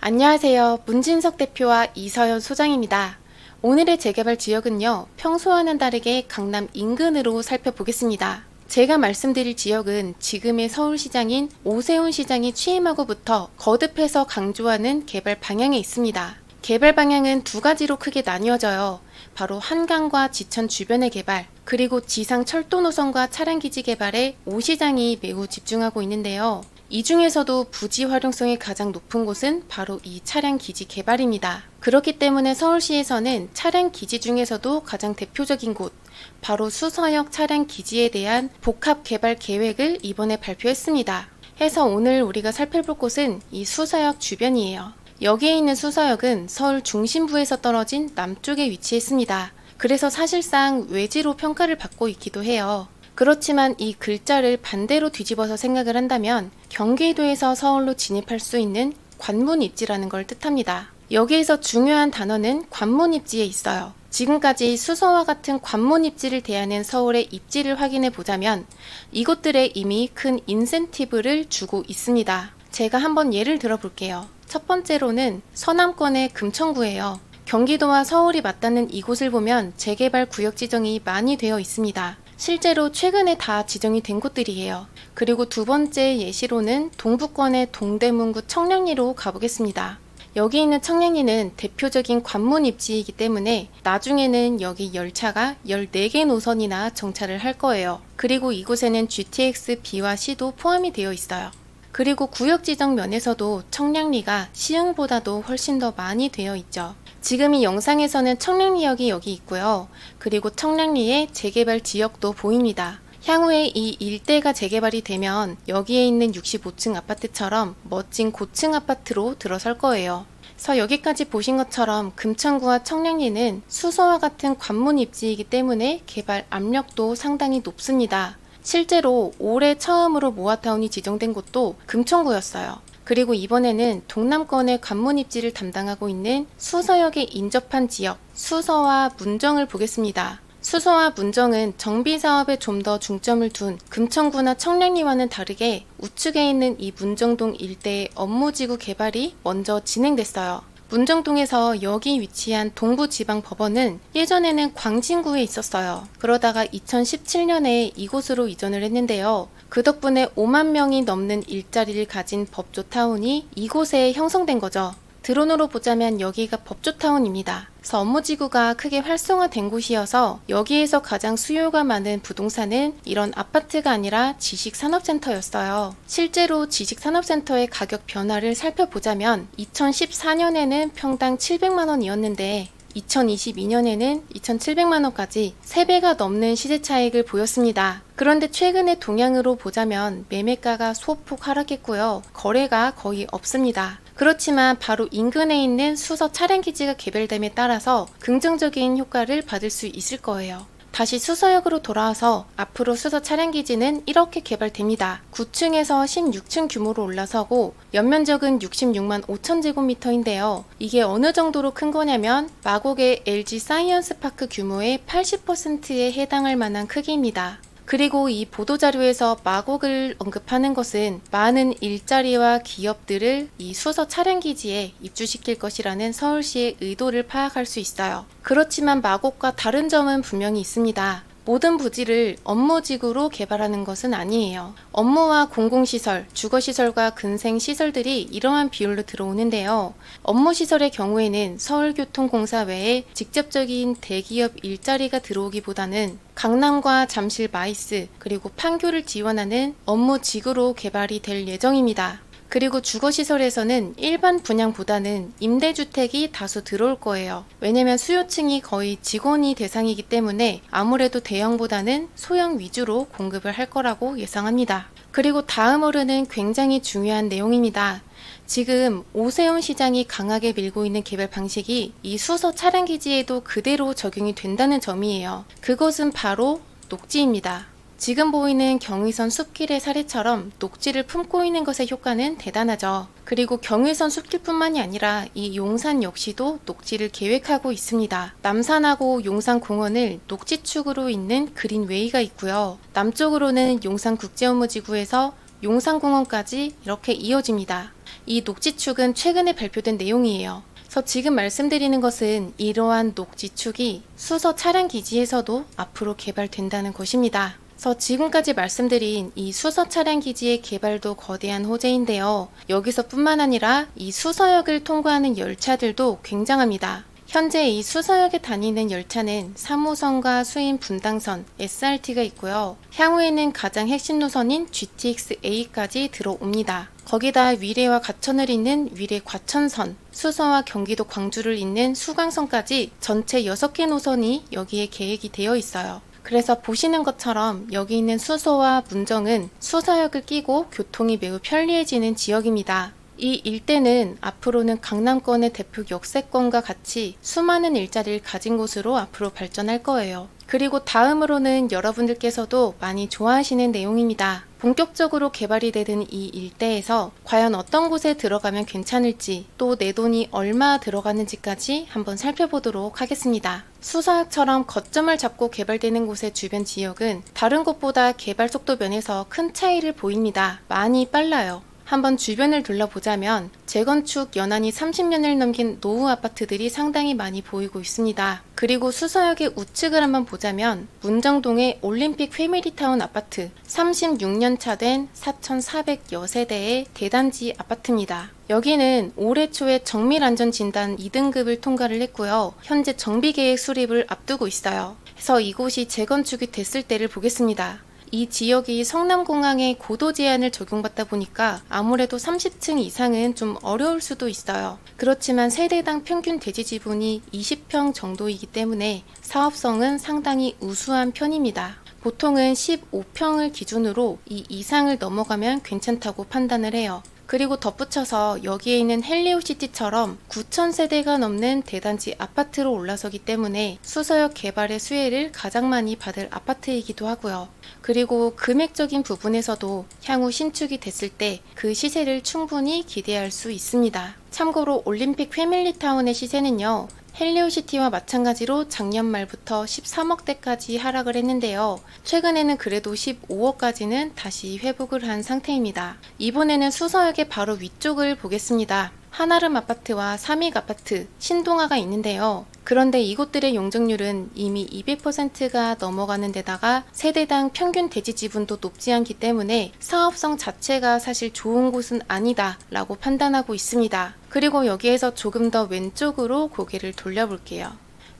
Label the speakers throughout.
Speaker 1: 안녕하세요. 문진석 대표와 이서연 소장입니다. 오늘의 재개발 지역은요, 평소와는 다르게 강남 인근으로 살펴보겠습니다. 제가 말씀드릴 지역은 지금의 서울시장인 오세훈 시장이 취임하고부터 거듭해서 강조하는 개발 방향에 있습니다. 개발 방향은 두 가지로 크게 나뉘어져요. 바로 한강과 지천 주변의 개발, 그리고 지상 철도 노선과 차량기지 개발에 오 시장이 매우 집중하고 있는데요. 이 중에서도 부지 활용성이 가장 높은 곳은 바로 이 차량기지 개발입니다. 그렇기 때문에 서울시에서는 차량기지 중에서도 가장 대표적인 곳, 바로 수서역 차량기지에 대한 복합 개발 계획을 이번에 발표했습니다. 해서 오늘 우리가 살펴볼 곳은 이 수서역 주변이에요. 여기에 있는 수서역은 서울 중심부에서 떨어진 남쪽에 위치했습니다. 그래서 사실상 외지로 평가를 받고 있기도 해요. 그렇지만 이 글자를 반대로 뒤집어서 생각을 한다면 경기도에서 서울로 진입할 수 있는 관문 입지라는 걸 뜻합니다. 여기에서 중요한 단어는 관문 입지에 있어요. 지금까지 수서와 같은 관문 입지를 대하는 서울의 입지를 확인해 보자면 이곳들에 이미 큰 인센티브를 주고 있습니다. 제가 한번 예를 들어 볼게요. 첫 번째로는 서남권의 금천구예요. 경기도와 서울이 맞닿는 이곳을 보면 재개발 구역 지정이 많이 되어 있습니다. 실제로 최근에 다 지정이 된 곳들이에요. 그리고 두 번째 예시로는 동부권의 동대문구 청량리로 가보겠습니다. 여기 있는 청량리는 대표적인 관문 입지이기 때문에 나중에는 여기 열차가 14개 노선이나 정차를 할 거예요. 그리고 이곳에는 GTX B와 C도 포함이 되어 있어요. 그리고 구역 지정 면에서도 청량리가 시흥보다도 훨씬 더 많이 되어 있죠. 지금 이 영상에서는 청량리역이 여기 있고요. 그리고 청량리의 재개발 지역도 보입니다. 향후에 이 일대가 재개발이 되면 여기에 있는 65층 아파트처럼 멋진 고층 아파트로 들어설 거예요. 그래서 여기까지 보신 것처럼 금천구와 청량리는 수서와 같은 관문 입지이기 때문에 개발 압력도 상당히 높습니다. 실제로 올해 처음으로 모아타운이 지정된 곳도 금천구였어요. 그리고 이번에는 동남권의 관문 입지를 담당하고 있는 수서역에 인접한 지역, 수서와 문정을 보겠습니다. 수서와 문정은 정비사업에 좀 더 중점을 둔 금천구나 청량리와는 다르게 우측에 있는 이 문정동 일대의 업무지구 개발이 먼저 진행됐어요. 문정동에서 여기 위치한 동부지방법원은 예전에는 광진구에 있었어요. 그러다가 2017년에 이곳으로 이전을 했는데요. 그 덕분에 5만 명이 넘는 일자리를 가진 법조타운이 이곳에 형성된 거죠. 드론으로 보자면 여기가 법조타운입니다. 그래서 업무지구가 크게 활성화된 곳이어서 여기에서 가장 수요가 많은 부동산은 이런 아파트가 아니라 지식산업센터였어요. 실제로 지식산업센터의 가격 변화를 살펴보자면 2014년에는 평당 700만원이었는데 2022년에는 2,700만원까지 3배가 넘는 시세 차익을 보였습니다. 그런데 최근의 동향으로 보자면 매매가가 소폭 하락했고요. 거래가 거의 없습니다. 그렇지만 바로 인근에 있는 수서 차량기지가 개발됨에 따라서 긍정적인 효과를 받을 수 있을 거예요. 다시 수서역으로 돌아와서 앞으로 수서 차량기지는 이렇게 개발됩니다. 9층에서 16층 규모로 올라서고 연면적은 66만 5천 제곱미터인데요. 이게 어느 정도로 큰 거냐면 마곡의 LG 사이언스파크 규모의 80%에 해당할 만한 크기입니다. 그리고 이 보도자료에서 마곡을 언급하는 것은 많은 일자리와 기업들을 이 수서 차량기지에 입주시킬 것이라는 서울시의 의도를 파악할 수 있어요. 그렇지만 마곡과 다른 점은 분명히 있습니다. 모든 부지를 업무지구로 개발하는 것은 아니에요. 업무와 공공시설, 주거시설과 근생시설들이 이러한 비율로 들어오는데요. 업무시설의 경우에는 서울교통공사 외에 직접적인 대기업 일자리가 들어오기보다는 강남과 잠실 마이스 그리고 판교를 지원하는 업무지구로 개발이 될 예정입니다. 그리고 주거시설에서는 일반 분양보다는 임대주택이 다수 들어올 거예요. 왜냐면 수요층이 거의 직원이 대상이기 때문에 아무래도 대형보다는 소형 위주로 공급을 할 거라고 예상합니다. 그리고 다음으로는 굉장히 중요한 내용입니다. 지금 오세훈 시장이 강하게 밀고 있는 개발 방식이 이 수서 차량기지에도 그대로 적용이 된다는 점이에요. 그것은 바로 녹지입니다. 지금 보이는 경의선 숲길의 사례처럼 녹지를 품고 있는 것의 효과는 대단하죠. 그리고 경의선 숲길뿐만이 아니라 이 용산 역시도 녹지를 계획하고 있습니다. 남산하고 용산공원을 녹지축으로 잇는 그린웨이가 있고요. 남쪽으로는 용산국제업무지구에서 용산공원까지 이렇게 이어집니다. 이 녹지축은 최근에 발표된 내용이에요. 그래서 지금 말씀드리는 것은 이러한 녹지축이 수서 차량 기지에서도 앞으로 개발된다는 것입니다. 그래서 지금까지 말씀드린 이 수서 차량 기지의 개발도 거대한 호재인데요. 여기서뿐만 아니라 이 수서역을 통과하는 열차들도 굉장합니다. 현재 이 수서역에 다니는 열차는 3호선과 수인 분당선, SRT가 있고요. 향후에는 가장 핵심 노선인 GTX-A까지 들어옵니다. 거기다 위례와 과천을 잇는 위례 과천선, 수서와 경기도 광주를 잇는 수강선까지 전체 6개 노선이 여기에 계획이 되어 있어요. 그래서 보시는 것처럼 여기 있는 수서와 문정은 수서역을 끼고 교통이 매우 편리해지는 지역입니다. 이 일대는 앞으로는 강남권의 대표 역세권과 같이 수많은 일자리를 가진 곳으로 앞으로 발전할 거예요. 그리고 다음으로는 여러분들께서도 많이 좋아하시는 내용입니다. 본격적으로 개발이 되는 이 일대에서 과연 어떤 곳에 들어가면 괜찮을지, 또 내 돈이 얼마 들어가는지까지 한번 살펴보도록 하겠습니다. 수서역처럼 거점을 잡고 개발되는 곳의 주변 지역은 다른 곳보다 개발 속도 면에서 큰 차이를 보입니다. 많이 빨라요. 한번 주변을 둘러보자면 재건축 연한이 30년을 넘긴 노후 아파트들이 상당히 많이 보이고 있습니다. 그리고 수서역의 우측을 한번 보자면 문정동의 올림픽 패밀리타운 아파트 36년 차 된 4,400여 세대의 대단지 아파트입니다. 여기는 올해 초에 정밀안전진단 2등급을 통과를 했고요. 현재 정비계획 수립을 앞두고 있어요. 그래서 이곳이 재건축이 됐을 때를 보겠습니다. 이 지역이 성남공항의 고도 제한을 적용받다 보니까 아무래도 30층 이상은 좀 어려울 수도 있어요. 그렇지만 세대당 평균 대지 지분이 20평 정도이기 때문에 사업성은 상당히 우수한 편입니다. 보통은 15평을 기준으로 이 이상을 넘어가면 괜찮다고 판단을 해요. 그리고 덧붙여서 여기에 있는 헬리오시티처럼 9,000세대가 넘는 대단지 아파트로 올라서기 때문에 수서역 개발의 수혜를 가장 많이 받을 아파트이기도 하고요. 그리고 금액적인 부분에서도 향후 신축이 됐을 때 그 시세를 충분히 기대할 수 있습니다. 참고로 올림픽 패밀리타운의 시세는요, 헬리오시티와 마찬가지로 작년 말부터 13억대까지 하락을 했는데요. 최근에는 그래도 15억까지는 다시 회복을 한 상태입니다. 이번에는 수서역의 바로 위쪽을 보겠습니다. 한아름 아파트와 삼익 아파트, 신동아가 있는데요. 그런데 이곳들의 용적률은 이미 200%가 넘어가는 데다가 세대당 평균 대지 지분도 높지 않기 때문에 사업성 자체가 사실 좋은 곳은 아니다 라고 판단하고 있습니다. 그리고 여기에서 조금 더 왼쪽으로 고개를 돌려볼게요.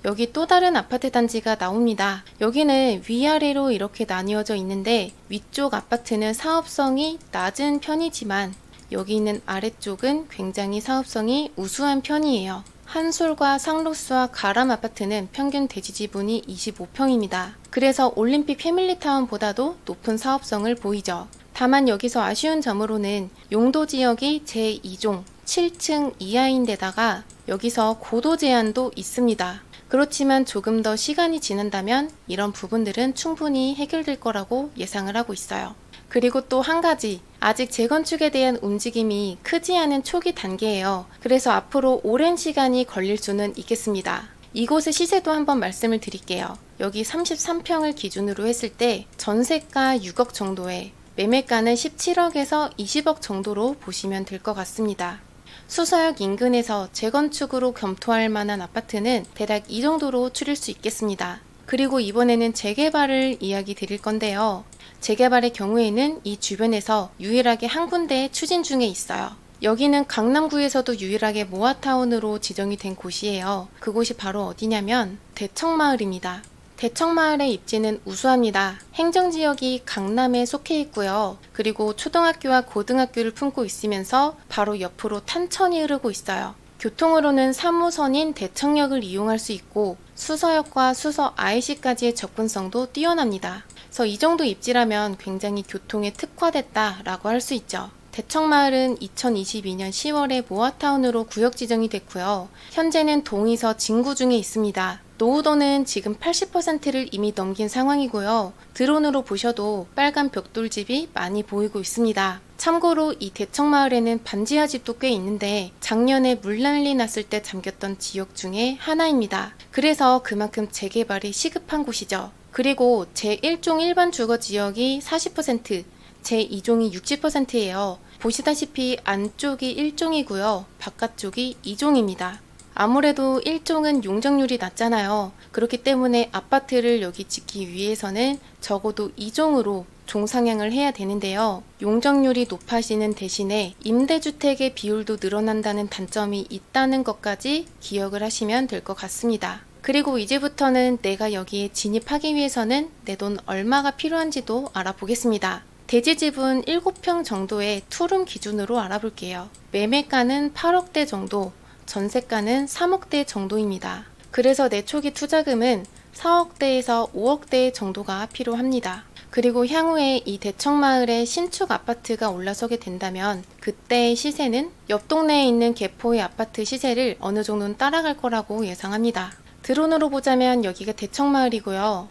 Speaker 1: 여기 또 다른 아파트 단지가 나옵니다. 여기는 위아래로 이렇게 나뉘어져 있는데 위쪽 아파트는 사업성이 낮은 편이지만 여기 있는 아래쪽은 굉장히 사업성이 우수한 편이에요. 한솔과 상록수와 가람 아파트는 평균 대지 지분이 25평입니다. 그래서 올림픽 패밀리타운보다도 높은 사업성을 보이죠. 다만 여기서 아쉬운 점으로는 용도 지역이 제2종 7층 이하인데다가 여기서 고도 제한도 있습니다. 그렇지만 조금 더 시간이 지난다면 이런 부분들은 충분히 해결될 거라고 예상을 하고 있어요. 그리고 또 한 가지, 아직 재건축에 대한 움직임이 크지 않은 초기 단계예요. 그래서 앞으로 오랜 시간이 걸릴 수는 있겠습니다. 이곳의 시세도 한번 말씀을 드릴게요. 여기 33평을 기준으로 했을 때 전세가 6억 정도에 매매가는 17억에서 20억 정도로 보시면 될 것 같습니다. 수서역 인근에서 재건축으로 검토할 만한 아파트는 대략 이 정도로 추릴 수 있겠습니다. 그리고 이번에는 재개발을 이야기 드릴 건데요. 재개발의 경우에는 이 주변에서 유일하게 한 군데 추진 중에 있어요. 여기는 강남구에서도 유일하게 모아타운으로 지정이 된 곳이에요. 그곳이 바로 어디냐면 대청마을입니다. 대청마을의 입지는 우수합니다. 행정지역이 강남에 속해 있고요. 그리고 초등학교와 고등학교를 품고 있으면서 바로 옆으로 탄천이 흐르고 있어요. 교통으로는 3호선인 대청역을 이용할 수 있고 수서역과 수서 IC까지의 접근성도 뛰어납니다. 그래서 이 정도 입지라면 굉장히 교통에 특화됐다라고 할 수 있죠. 대청마을은 2022년 10월에 모아타운으로 구역 지정이 됐고요. 현재는 동의서 진구 중에 있습니다. 노후도는 지금 80%를 이미 넘긴 상황이고요. 드론으로 보셔도 빨간 벽돌집이 많이 보이고 있습니다. 참고로 이 대청마을에는 반지하 집도 꽤 있는데 작년에 물난리 났을 때 잠겼던 지역 중에 하나입니다. 그래서 그만큼 재개발이 시급한 곳이죠. 그리고 제1종 일반 주거 지역이 40%, 제2종이 60%예요. 보시다시피 안쪽이 1종이고요. 바깥쪽이 2종입니다. 아무래도 1종은 용적률이 낮잖아요. 그렇기 때문에 아파트를 여기 짓기 위해서는 적어도 2종으로 종상향을 해야 되는데요. 용적률이 높아지는 대신에 임대주택의 비율도 늘어난다는 단점이 있다는 것까지 기억을 하시면 될 것 같습니다. 그리고 이제부터는 내가 여기에 진입하기 위해서는 내 돈 얼마가 필요한지도 알아보겠습니다. 대지집은 7평 정도의 투룸 기준으로 알아볼게요. 매매가는 8억대 정도, 전세가는 3억대 정도입니다. 그래서 내 초기 투자금은 4억대에서 5억대 정도가 필요합니다. 그리고 향후에 이 대청마을에 신축 아파트가 올라서게 된다면 그때의 시세는 옆 동네에 있는 개포의 아파트 시세를 어느 정도는 따라갈 거라고 예상합니다. 드론으로 보자면 여기가 대청마을이고요.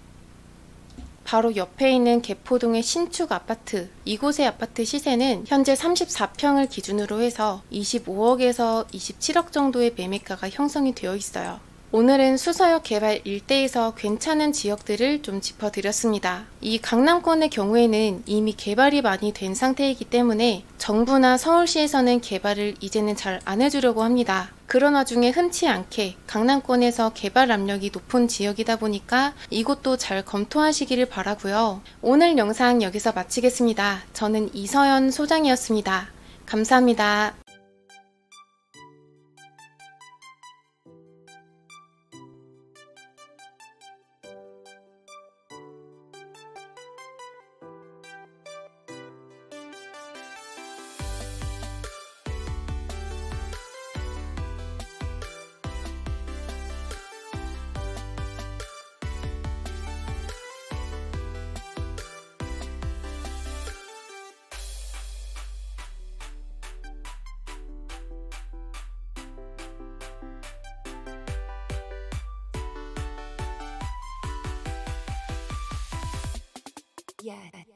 Speaker 1: 바로 옆에 있는 개포동의 신축 아파트, 이곳의 아파트 시세는 현재 34평을 기준으로 해서 25억에서 27억 정도의 매매가가 형성이 되어 있어요. 오늘은 수서역 개발 일대에서 괜찮은 지역들을 좀 짚어드렸습니다. 이 강남권의 경우에는 이미 개발이 많이 된 상태이기 때문에 정부나 서울시에서는 개발을 이제는 잘 안 해주려고 합니다. 그런 와중에 흔치 않게 강남권에서 개발 압력이 높은 지역이다 보니까 이곳도 잘 검토하시기를 바라고요. 오늘 영상 여기서 마치겠습니다. 저는 이서연 소장이었습니다. 감사합니다.
Speaker 2: Yeah.